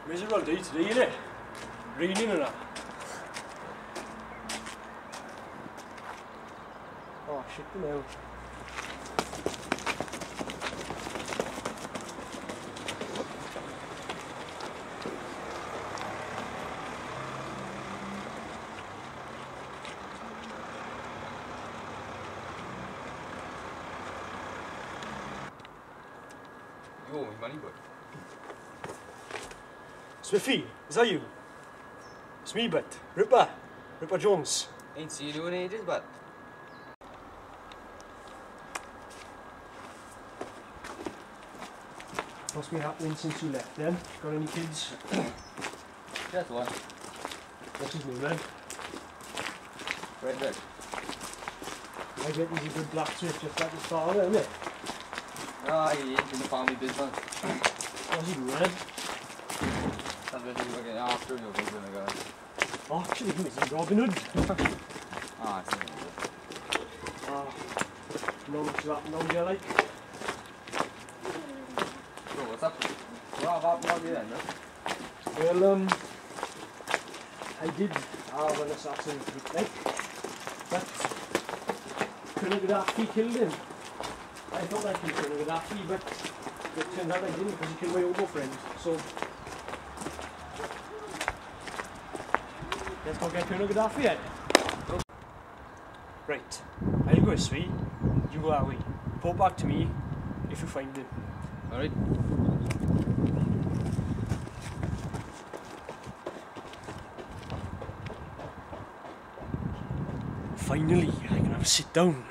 Miserable day today, innit? Raining and that. Oh shit, no. You owe me money, boy. Smithy, is that you? It's me, but RipperJones. Ain't seen you in ages, but. What's been happening since you left then? Got any kids? Just one. What's his name then? Red. I bet he's a good blacksmith just like his father, isn't it? Ah, he ain't in the family business. What's he doing then? That's what he's looking after you, he's gonna go. Oh, actually, he was in Robin Hood. Ah, I see. Not much of that now, do you like? So, what's up? What happened then, no? Well, I did have an assassin hit, like, but Gaddafi killed him. I thought I killed Gaddafi, but it turned out I didn't because he killed my Obo friend. So let's go get Gaddafi yet. Right, I'll go this way, you go that way. Report back to me if you find him. Alright. Finally, I can have a sit down.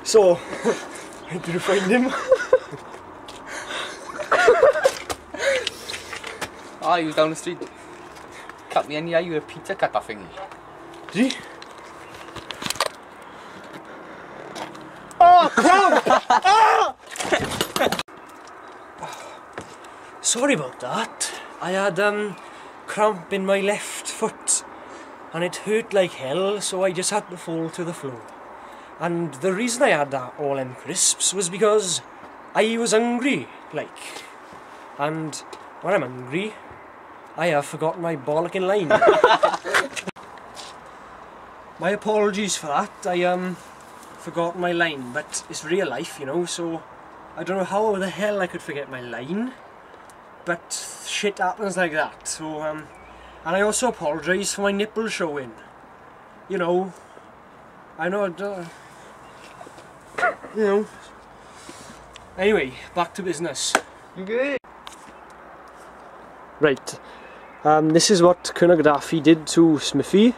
So, did you find him? Ah, he was down the street. Cut me in the eye with a pizza cutter thingy. Did he? Oh, cramp! Ah! Sorry about that. I had cramp in my left foot and it hurt like hell, so I just had to fall to the floor. And the reason I had that all them crisps was because I was hungry, like. And when I'm hungry, I have forgotten my bollocking line. My apologies for that. I forgot my line, but it's real life, you know, so I don't know how the hell I could forget my line, but shit happens like that. So and I also apologise for my nipple showing. You know, I know you know. Anyway, back to business. You good? Right, this is what Colonel Gaddafi did to Smithy.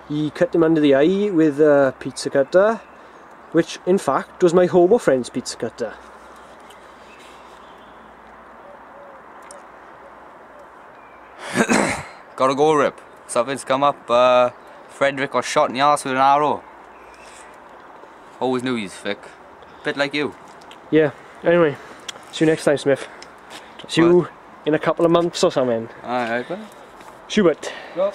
He cut him under the eye with a pizza cutter, which in fact was my hobo friend's pizza cutter. Gotta go, Rip. Something's come up. Frederick was shot in the arse with an arrow. Always knew he's thick. Bit like you. Yeah, anyway, see you next time, Smith. See you in a couple of months or something. Alright, bud. Shoot it. Go.